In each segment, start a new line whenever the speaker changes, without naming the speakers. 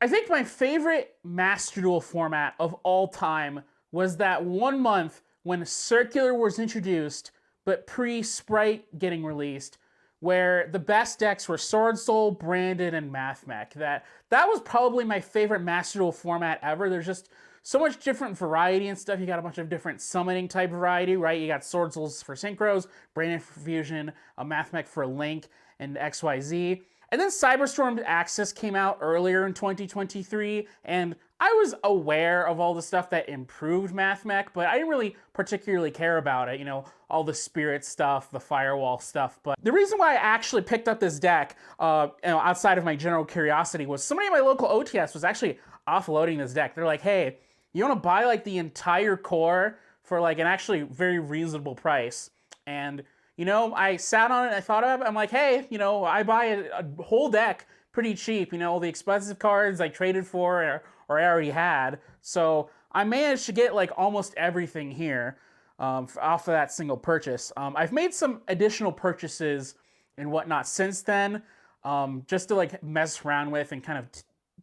I think my favorite Master Duel format of all time was that 1 month when Circular was introduced, but pre-Sprite getting released, where the best decks were Sword Soul, Branded, and Mathmech. That was probably my favorite Master Duel format ever. There's just so much different variety and stuff. You got a bunch of different summoning type variety, right? You got Sword Souls for Synchros, Branded for Fusion, a Mathmech for Link, and XYZ. And then Cyberstorm Access came out earlier in 2023, and I was aware of all the stuff that improved Mathmech, but I didn't really particularly care about it, all the spirit stuff, the firewall stuff. But the reason why I actually picked up this deck, outside of my general curiosity, was somebody at my local OTS was actually offloading this deck. They're like, hey, you want to buy like the entire core for like an actually very reasonable price? And I sat on it, I thought of it, I'm like, hey, I buy a whole deck pretty cheap, the expensive cards I traded for or I already had. So I managed to get like almost everything here off of that single purchase. I've made some additional purchases and whatnot since then, just to like mess around with and kind of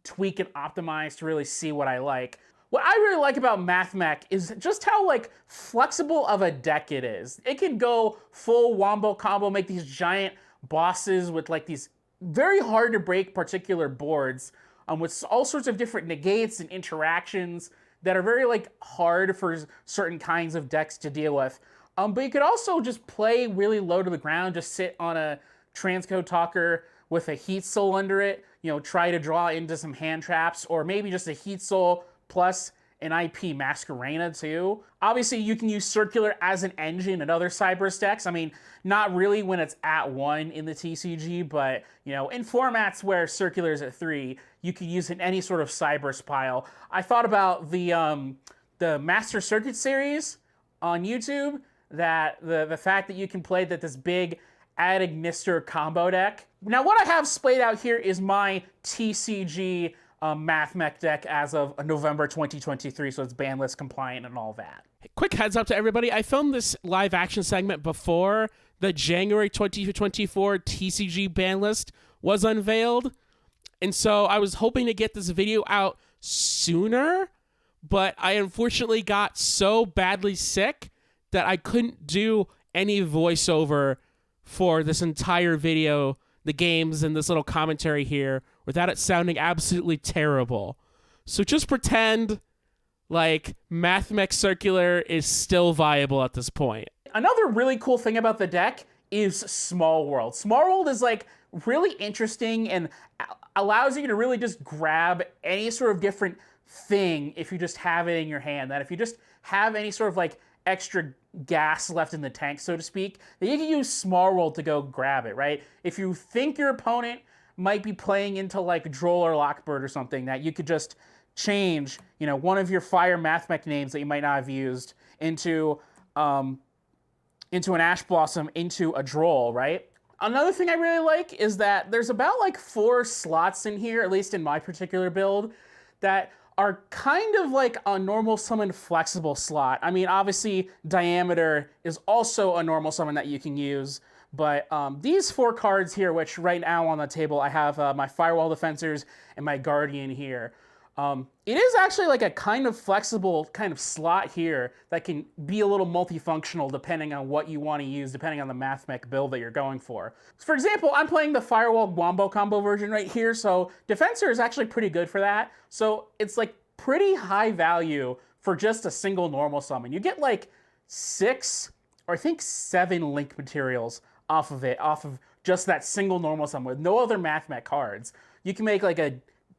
tweak and optimize to really see what I like. What I really like about Mathmech is just how like flexible of a deck it is. It can go full wombo combo, make these giant bosses with like these very hard to break particular boards, with all sorts of different negates and interactions that are very like hard for certain kinds of decks to deal with. But you could also just play really low to the ground, just sit on a transcode talker with a heat soul under it, try to draw into some hand traps, or maybe just a heat soul plus an IP Masquerena too. Obviously, you can use Circular as an engine in other Cyber decks. I mean, not really when it's at 1 in the TCG, but in formats where Circular is at 3, you can use it in any sort of Cyber pile. I thought about the Master Circuit series on YouTube, that the fact that you can play this big Ad Ignister combo deck. Now, what I have splayed out here is my TCG Mathmech deck as of November 2023, so it's Banlist compliant and all that.
Quick heads up to everybody. I filmed this live action segment before the January 2024 TCG Banlist was unveiled, and so I was hoping to get this video out sooner, but I unfortunately got so badly sick that I couldn't do any voiceover for this entire video, the games, and this little commentary here without it sounding absolutely terrible. So just pretend like Mathmech Circular is still viable at this point.
Another really cool thing about the deck is Small World. Small World is like really interesting and allows you to really just grab any sort of different thing if you just have it in your hand. That if you just have any sort of like extra gas left in the tank, so to speak, that you can use Small World to go grab it, right? If you think your opponent might be playing into like Droll or Lockbird or something, that you could just change, one of your Fire Mathmech names that you might not have used into an Ash Blossom into a Droll, right? Another thing I really like is that there's about like 4 slots in here, at least in my particular build, that are kind of like a normal summon flexible slot. I mean, obviously, Diameter is also a normal summon that you can use, but these 4 cards here, which right now on the table, I have my Firewall Defensors and my Guardian here. It is actually like a kind of flexible kind of slot here that can be a little multifunctional depending on what you want to use, depending on the Mathmech build that you're going for. For example, I'm playing the Firewall Wombo combo version right here, so Defensor is actually pretty good for that. So it's like pretty high value for just a single normal summon. You get like 6 or I think 7 link materials off of just that single normal summon with no other Mathmech cards. You can make like a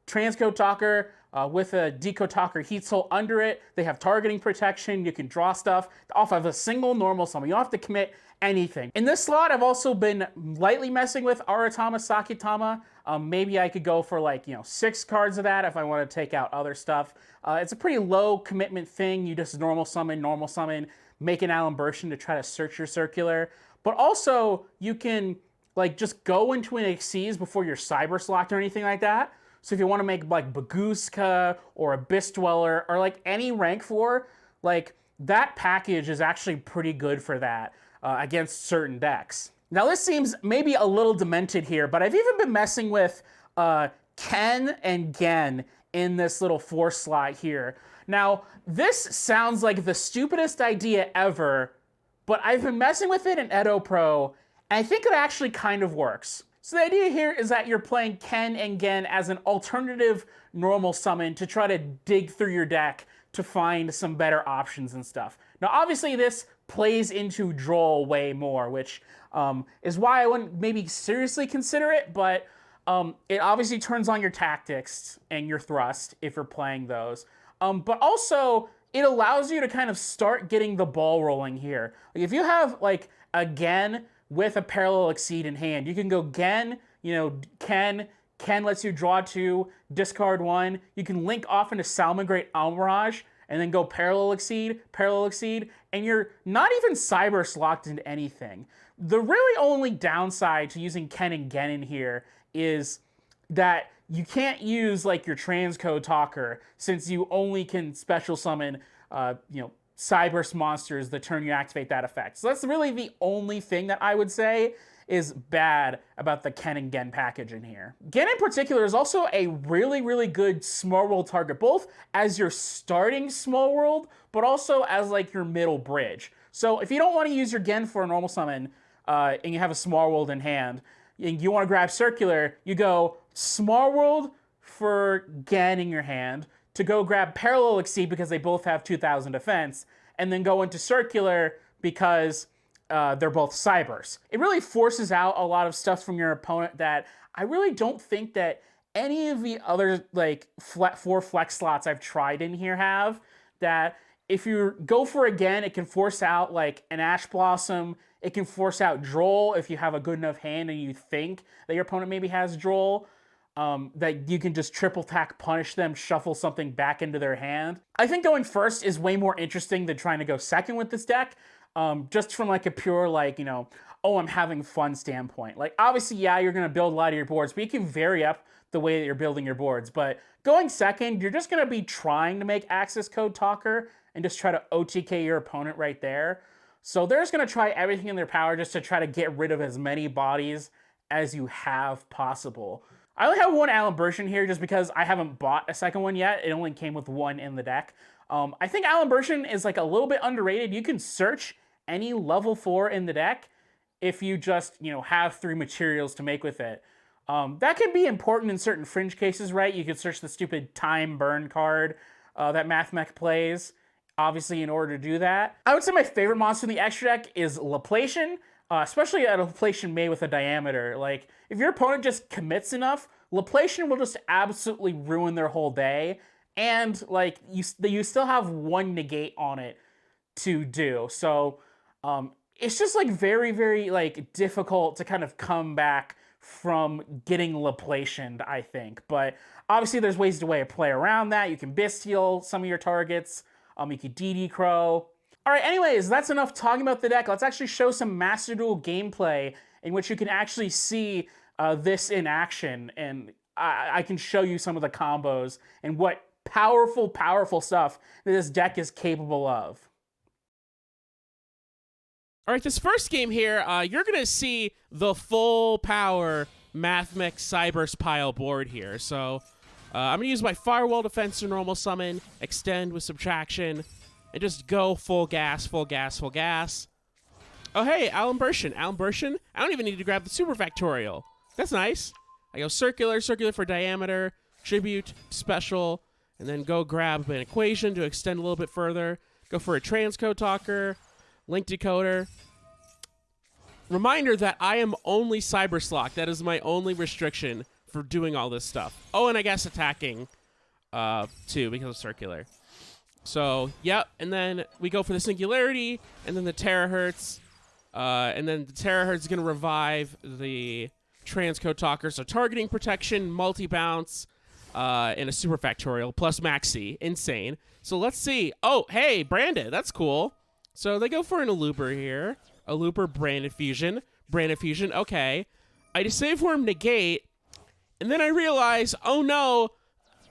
Transcode Talker with a Decode Talker Heat Soul under it. They have targeting protection. You can draw stuff off of a single normal summon. You don't have to commit anything. In this slot, I've also been lightly messing with Aratama Sakitama. Maybe I could go for like, 6 cards of that if I want to take out other stuff. It's a pretty low commitment thing. You just normal summon, make an Alimbertion to try to search your Circular. But also, you can like just go into an Xyz before you're Cyber locked or anything like that. So if you want to make like Baguska or Abyss Dweller or like any rank 4, like that package is actually pretty good for that against certain decks. Now this seems maybe a little demented here, but I've even been messing with Ken and Gen in this little force slot here. Now, this sounds like the stupidest idea ever, but I've been messing with it in Edo Pro, and I think it actually kind of works. So the idea here is that you're playing Ken and Gen as an alternative normal summon to try to dig through your deck to find some better options and stuff. Now, obviously, this plays into Droll way more, which is why I wouldn't maybe seriously consider it, but it obviously turns on your tactics and your thrust if you're playing those. But also, it allows you to kind of start getting the ball rolling here. Like if you have like a Gen with a Parallel Exceed in hand, you can go Gen, Ken lets you draw 2, discard 1. You can link off into Salamangreat Almirage, and then go Parallel Exceed, and you're not even Cyberse locked into anything. The really only downside to using Ken and Gen in here is that you can't use like your transcode talker, since you only can special summon Cyberse monsters the turn you activate that effect. So that's really the only thing that I would say is bad about the Ken and Gen package in here. Gen in particular is also a really, really good small world target, both as your starting small world, but also as like your middle bridge. So if you don't want to use your Gen for a normal summon, and you have a small world in hand, and you want to grab Circular, you go small world for Gen in your hand, to go grab Parallel Exceed because they both have 2,000 defense, and then go into Circular because they're both Cyberse. It really forces out a lot of stuff from your opponent that I really don't think that any of the other like 4 flex slots I've tried in here have. That if you go for again, it can force out like an Ash Blossom. It can force out Droll if you have a good enough hand and you think that your opponent maybe has Droll. That you can just triple tack punish them, shuffle something back into their hand. I think going first is way more interesting than trying to go second with this deck. Just from like a pure like, oh, I'm having fun standpoint. Like obviously, yeah, you're gonna build a lot of your boards, but you can vary up the way that you're building your boards. But going second, you're just gonna be trying to make access code talker and just try to OTK your opponent right there. So they're just gonna try everything in their power just to try to get rid of as many bodies as you have possible. I only have one Alan Bershin here just because I haven't bought a second one yet. It only came with one in the deck. I think Alan Bershin is like a little bit underrated. You can search any level 4 in the deck if you just, have 3 materials to make with it. That can be important in certain fringe cases, right? You could search the stupid time burn card that Mathmech plays, obviously, in order to do that. I would say my favorite monster in the extra deck is Laplacian, especially a Laplacian made with a diameter. Like, if your opponent just commits enough, Laplacian will just absolutely ruin their whole day, and, like, you still have 1 negate on it to do. So, it's just, like, very, very, like, difficult to kind of come back from getting Laplacianed, I think. But obviously there's ways to play around that. You can Bestial some of your targets. You can DD Crow. All right, anyways, that's enough talking about the deck. Let's actually show some Master Duel gameplay in which you can actually see this in action. And I can show you some of the combos and what powerful, powerful stuff that this deck is capable of.
All right, this first game here, you're going to see the full power Mathmech Cyberse pile board here. So I'm going to use my Firewall Defense to normal summon, extend with subtraction, and just go full gas, full gas, full gas. Oh, hey, Alan Bershin. I don't even need to grab the Super Factorial. That's nice. I go circular for diameter, tribute, special, and then go grab an equation to extend a little bit further. Go for a transcode talker, link decoder. Reminder that I am only Cyberse locked. That is my only restriction for doing all this stuff. Oh, and I guess attacking too because of circular. So, yep, and then we go for the Singularity, and then the Terahertz, and then the Terahertz is going to revive the Transcode Talker, so targeting protection, multi-bounce, and a Super Factorial, plus Maxi. Insane. So let's see. Oh, hey, branded. That's cool. So they go for an Aluber here. Aluber, Branded Fusion. Okay. I Disave Worm negate, and then I realize, oh no,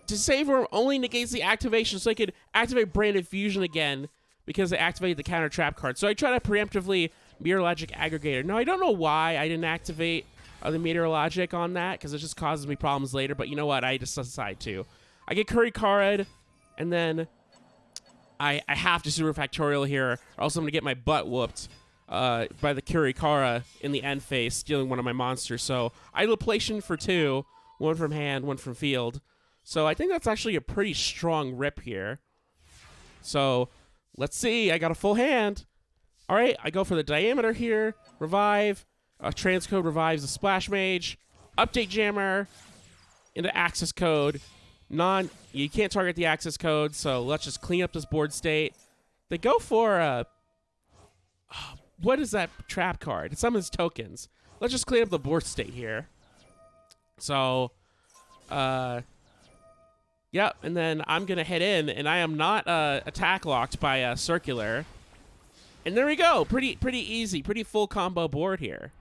Disave Worm only negates the activation, so I could activate Branded Fusion again because I activated the counter trap card. So I try to preemptively Mirror Logic Aggregator. Now, I don't know why I didn't activate the meteorologic on that because it just causes me problems later. But you know what? I just decide to. I get Curry Carra'd, and then I have to super factorial here, or else I'm going to get my butt whooped by the Kurikara in the end phase, stealing one of my monsters. So idolplation for 2, 1 from hand, 1 from field. So I think that's actually a pretty strong rip here. So let's see. I got a full hand. All right, I go for the diameter here. Revive. Transcode revives the Splash Mage. Update Jammer into access code. You can't target the access code, so let's just clean up this board state. They go for what is that trap card? It summons tokens. Let's just clean up the board state here. So, yep, and then I'm gonna head in, and I am not attack locked by circular. And there we go. Pretty easy, pretty full combo board here.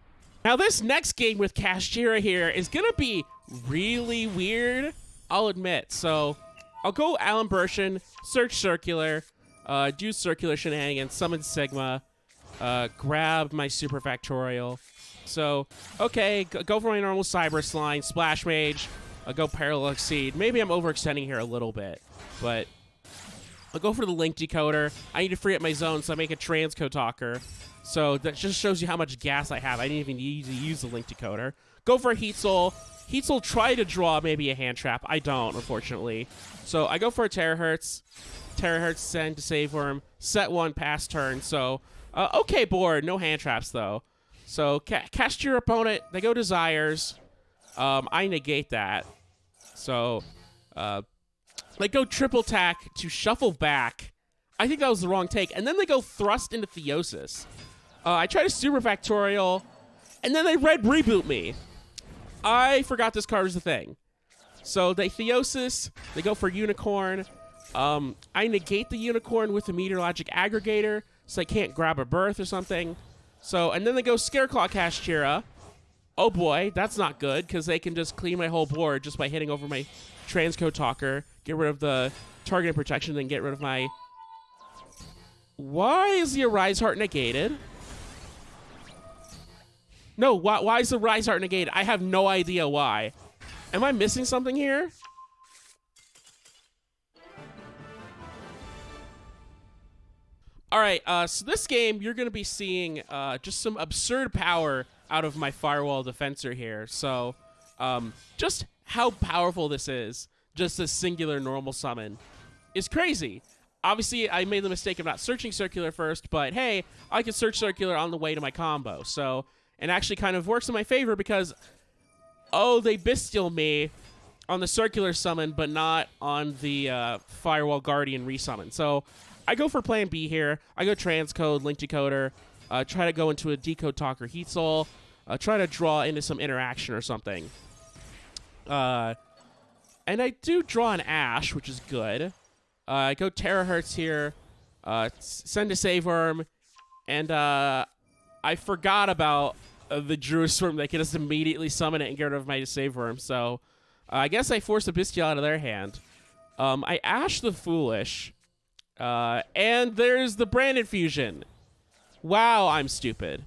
Now this next game with Kashtira here is gonna be really weird, I'll admit. So I'll go Alan Bershin, search circular, do circular shenanigans, summon Sigma, grab my super factorial. So, okay, go for my normal Cyber Slime, Splash Mage, I'll go Parallel Exceed. Maybe I'm overextending here a little bit, but I'll go for the Link Decoder. I need to free up my zone, so I make a Transcode Talker. So that just shows you how much gas I have. I didn't even need to use the Link Decoder. Go for a Heat Soul. Heat Soul try to draw maybe a hand trap. I don't, unfortunately. So I go for a Terahertz. Terahertz send to Save Worm. Set 1, pass turn. So, okay board. No hand traps, though. So cast your opponent. They go Desires. I negate that. So, they go Triple Tack to shuffle back. I think that was the wrong take. And then they go Thrust into Theosis. I try to Super Factorial, and then they red reboot me. I forgot this card was a thing. So they Theosis, they go for Unicorn. I negate the Unicorn with the Meteorologic Aggregator, so I can't grab a Birth or something. So, and then they go Scareclaw Kashtira. Oh boy, that's not good, because they can just clean my whole board just by hitting over my Transcode Talker, get rid of the targeted protection, then get rid of my... Why is the Arise Heart negated? No, why is the Rise Heart negated? I have no idea why. Am I missing something here? All right, so this game, you're going to be seeing just some absurd power out of my Firewall Defensor here. So, just how powerful this is, just a singular normal summon, is crazy. Obviously, I made the mistake of not searching Circular first, but hey, I can search Circular on the way to my combo. So, it actually kind of works in my favor because, oh, they Bestial me on the Circular summon, but not on the Firewall Guardian resummon. So, I go for plan B here. I go Transcode, Link Decoder, try to go into a Decode Talker Heat Soul, try to draw into some interaction or something. And I do draw an Ash, which is good. I go Terahertz here, send a Save Worm, and I forgot about the Jerusalem. They can just immediately summon it and get rid of my Save Worm. So I guess I forced a Bestial out of their hand. I Ash the Foolish, and there's the Brandon Fusion. Wow, I'm stupid.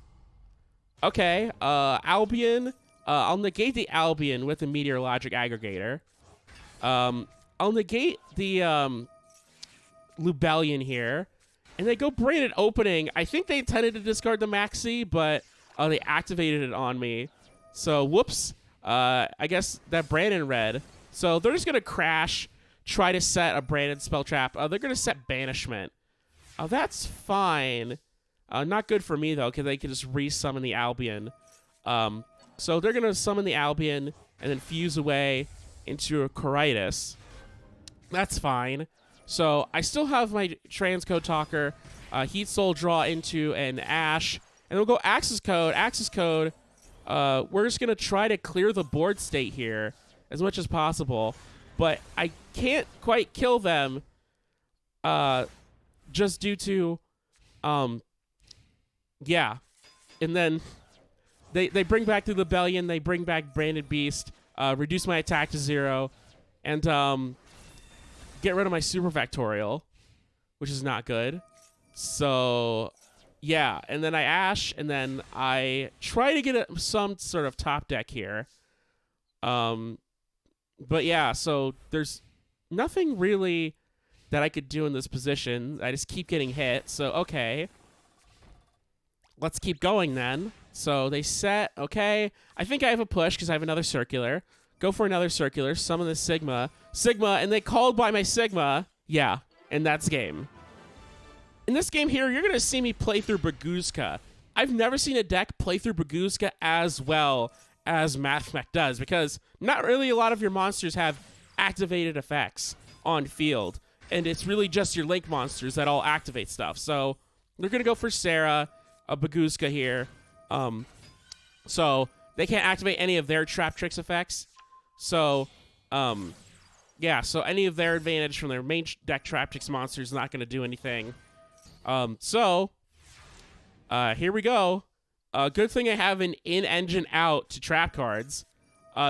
Okay, Albion. I'll negate the Albion with the Meteorologic Aggregator. I'll negate the Lubellion here. And they go Branded Opening. I think they intended to discard the Maxi, but they activated it on me. So, whoops. I guess that Brandon red. So, they're just going to crash, try to set a Brandon spell trap. They're going to set Banishment. That's fine. Not good for me, though, because they can just resummon the Albion. So, they're going to summon the Albion and then fuse away into a Coritis. That's fine. So I still have my Transcode Talker, Heat Soul draw into an Ash, and we'll go Access Code. Access Code, we're just going to try to clear the board state here as much as possible, but I can't quite kill them just due to, yeah. And then they bring back the Rebellion, they bring back Branded Beast, reduce my attack to 0, and get rid of my Super Factorial, which is not good. So, Yeah, and then I Ash, and then I try to get some sort of top deck here. But yeah, so there's nothing really that I could do in this position. I just keep getting hit. So, okay. Let's keep going then. So they set, okay. I think I have a push because I have another circular. Go for another circular. Summon the Sigma. Sigma, and they called by my Sigma. Yeah, and that's game. In this game here, you're going to see me play through Baguzka. I've never seen a deck play through Baguzka as well as Mathmech does, because not really a lot of your monsters have activated effects on field, and it's really just your Link monsters that all activate stuff. So they're going to go for Sarah, a Baguzka here. So they can't activate any of their Trap Tricks effects. So, yeah, so any of their advantage from their main deck Trap Tricks monsters is not going to do anything. Here we go. Good thing I have an in-engine out to trap cards.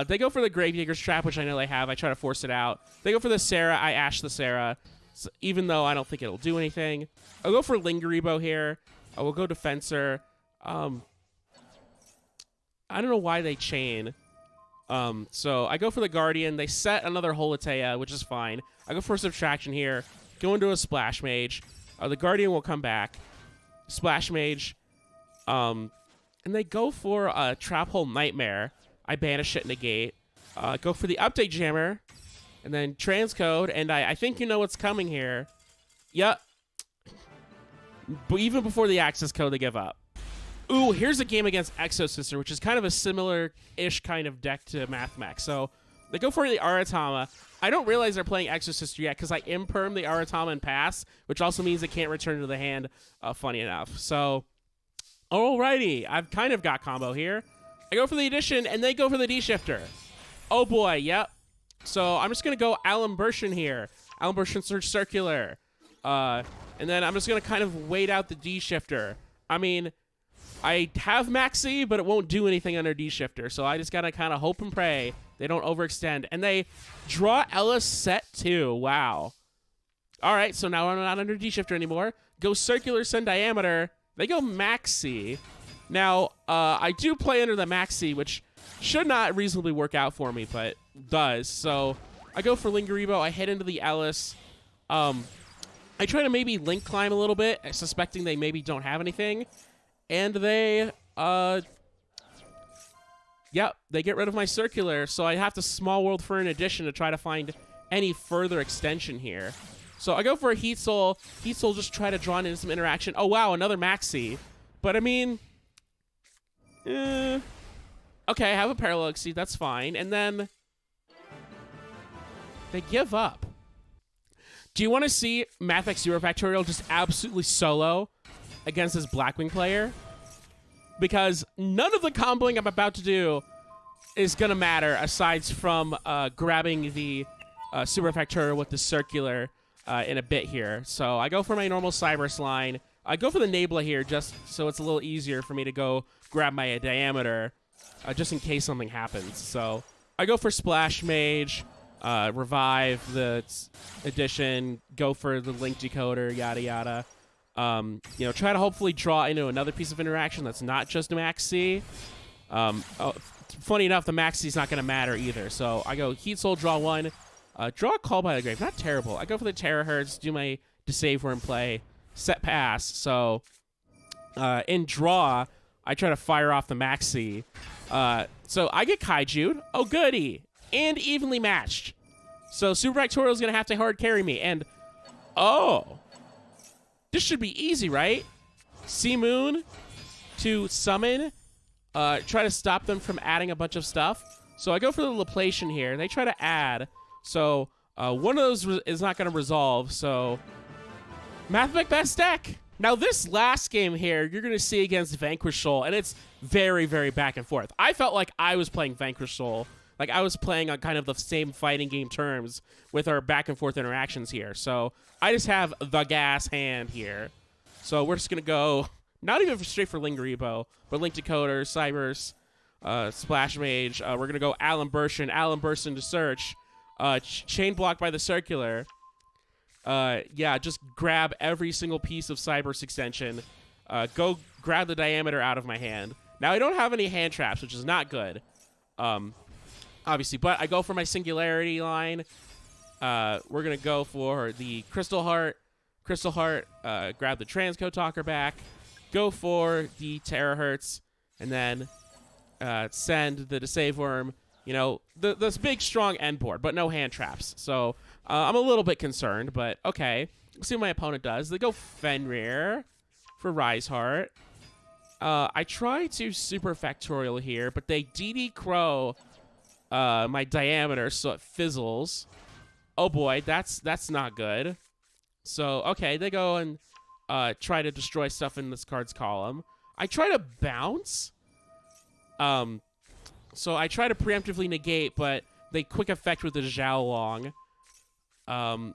They go for the Gravedigger's Trap, which I know they have. I try to force it out. They go for the Sarah. I Ash the Sarah, so even though I don't think it'll do anything. I'll go for Lingeribo here. I will go Defensor. I don't know why they chain. So I go for the Guardian. They set another Holatea, which is fine. I go for Subtraction here. Go into a Splash Mage. The Guardian will come back. Splash Mage. And they go for a Trap Hole Nightmare. I banish it, negate. Go for the Update Jammer. And then Transcode. And I think you know what's coming here. Yep. But even before the access code, they give up. Ooh, here's a game against Exo Sister, which is kind of a similar-ish kind of deck to Mathmech. So they go for the Aratama. I don't realize they're playing Exo Sister yet because I imperm the Aratama and pass, which also means it can't return to the hand, funny enough. So, alrighty, I've kind of got combo here. I go for the Addition, and they go for the D-Shifter. Oh boy, yep. So I'm just going to go Alimbertion here. Alimbertion Search Circular. And then I'm just going to kind of wait out the D-Shifter. I mean, I have Maxi, but it won't do anything under D-Shifter, so I just gotta kind of hope and pray they don't overextend. And they draw Ellis set 2. Wow. All right, so now I'm not under D-Shifter anymore. Go Circular, send Diameter. They go Maxi. Now, I do play under the Maxi, which should not reasonably work out for me, but does. So I go for Lingeribo. I head into the Ellis. I try to maybe Link Climb a little bit, suspecting they maybe don't have anything. And they, yep, they get rid of my Circular, so I have to Small World for an Addition to try to find any further extension here. So I go for a Heat Soul. Heat Soul just try to draw in some interaction. Oh, wow, another Maxi. But, I mean, okay, I have a Parallel Exceed, that's fine. And then they give up. Do you want to see Mathmech Zero Factorial just absolutely solo against this Blackwing player? Because none of the comboing I'm about to do is going to matter aside from grabbing the Super Factorial with the Circular in a bit here. So I go for my normal Cybers line. I go for the Nabla here just so it's a little easier for me to go grab my Diameter just in case something happens. So I go for Splash Mage, revive the Addition, go for the Link Decoder, yada yada. You know, try to hopefully draw into another piece of interaction that's not just Maxi. Funny enough, the Maxi's not going to matter either. So I go Heat Soul, draw one. Draw a Call by the Grave. Not terrible. I go for the Terahertz, do my Deceive in play, set pass. So in draw, I try to fire off the Maxi. So I get Kaiju'd. Oh, goody. And evenly matched. So Super Factorial is going to have to hard carry me. And, oh. This should be easy, right? Sea Moon to summon. Try to stop them from adding a bunch of stuff. So I go for the Laplacian here. They try to add. So one of those is not going to resolve. So Mathmech best deck. Now this last game here, you're going to see against Vanquish Soul. And it's very, very back and forth. I felt like I was playing Vanquish Soul. Like, I was playing on kind of the same fighting game terms with our back-and-forth interactions here. So I just have the gas hand here. So we're just going to go, not even straight for Lingeribo, but Link Decoder, Cybers, Splash Mage. We're going to go Alimbertion to search. Chain block by the Circular. Yeah, just grab every single piece of Cybers extension. go grab the diameter out of my hand. Now I don't have any hand traps, which is not good, obviously. But I go for my singularity line. We're gonna go for the Crystal Heart. Crystal Heart. Grab the Transcode Talker back. Go for the Terahertz, and then send the Save Worm. You know, this big, strong end board, but no hand traps. So I'm a little bit concerned, but okay. Let's see what my opponent does. They go Fenrir for Rise Heart. I try to Super Factorial here, but they DD Crow my diameter, so it fizzles. Oh boy, that's not good. So, okay, they go and try to destroy stuff in this card's column. I try to bounce. So I try to preemptively negate, but they quick effect with the Xiaolong. And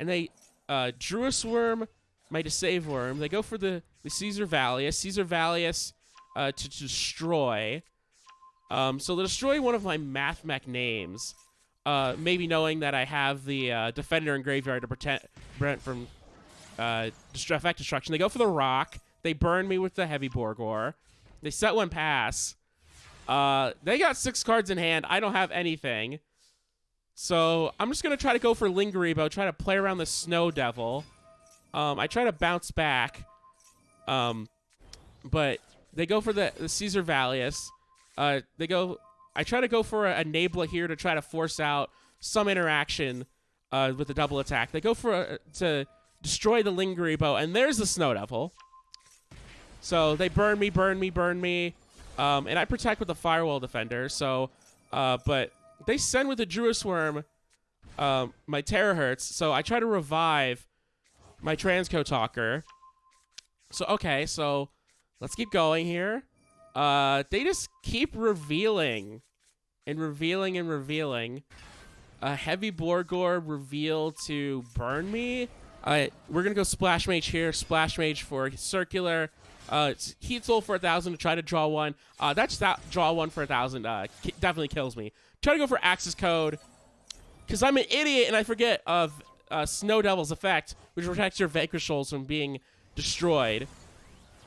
they drew a Swarm, my Save Worm. They go for the Caesar Valius. Caesar Valius to destroy. So they destroy one of my Mathmech names. Maybe knowing that I have the Defender in Graveyard to prevent from effect destruction. They go for the Rock. They burn me with the Heavy Borgor. They set one pass. They got 6 cards in hand. I don't have anything. So I'm just going to try to go for Lingeribo, try to play around the Snow Devil. I try to bounce back. But they go for the Caesar Valius. I try to go for a Nabla here to try to force out some interaction with the double attack. They go for to destroy the Lingeribo, and there's the Snow Devil. So they burn me. And I protect with the Firewall Defender. So, but they send with the Druisworm my Terahertz. So I try to revive my Transcode Talker. So, okay, so let's keep going here. They just keep revealing and revealing. Heavy Borgor reveal to burn me. We're going to go Splash Mage here. Splash Mage for Circular. Heat Soul for 1,000 to try to draw one. Draw one for 1,000 definitely kills me. Try to go for Axis Code because I'm an idiot and I forget of Snow Devil's effect, which protects your Vanquish Souls from being destroyed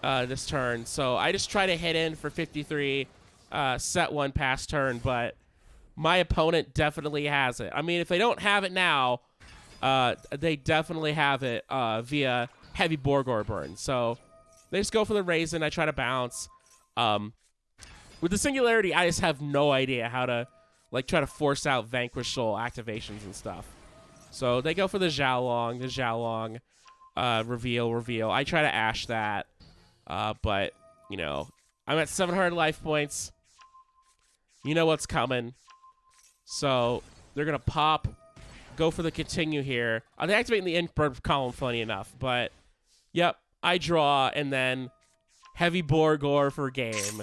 this turn. So I just try to hit in for 53, set one past turn, but my opponent definitely has it. I mean, if they don't have it now, they definitely have it via Heavy Borgor burn. So they just go for the Raisin. I try to bounce. With the Singularity, I just have no idea how to try to force out Vanquish Soul activations and stuff. So they go for the Xiaolong. Reveal. I try to Ash that. But, you know, I'm at 700 life points. You know what's coming. So they're going to pop. Go for the Continue here. They activate in the end column, funny enough. But, yep, I draw, and then Heavy Borgor for game.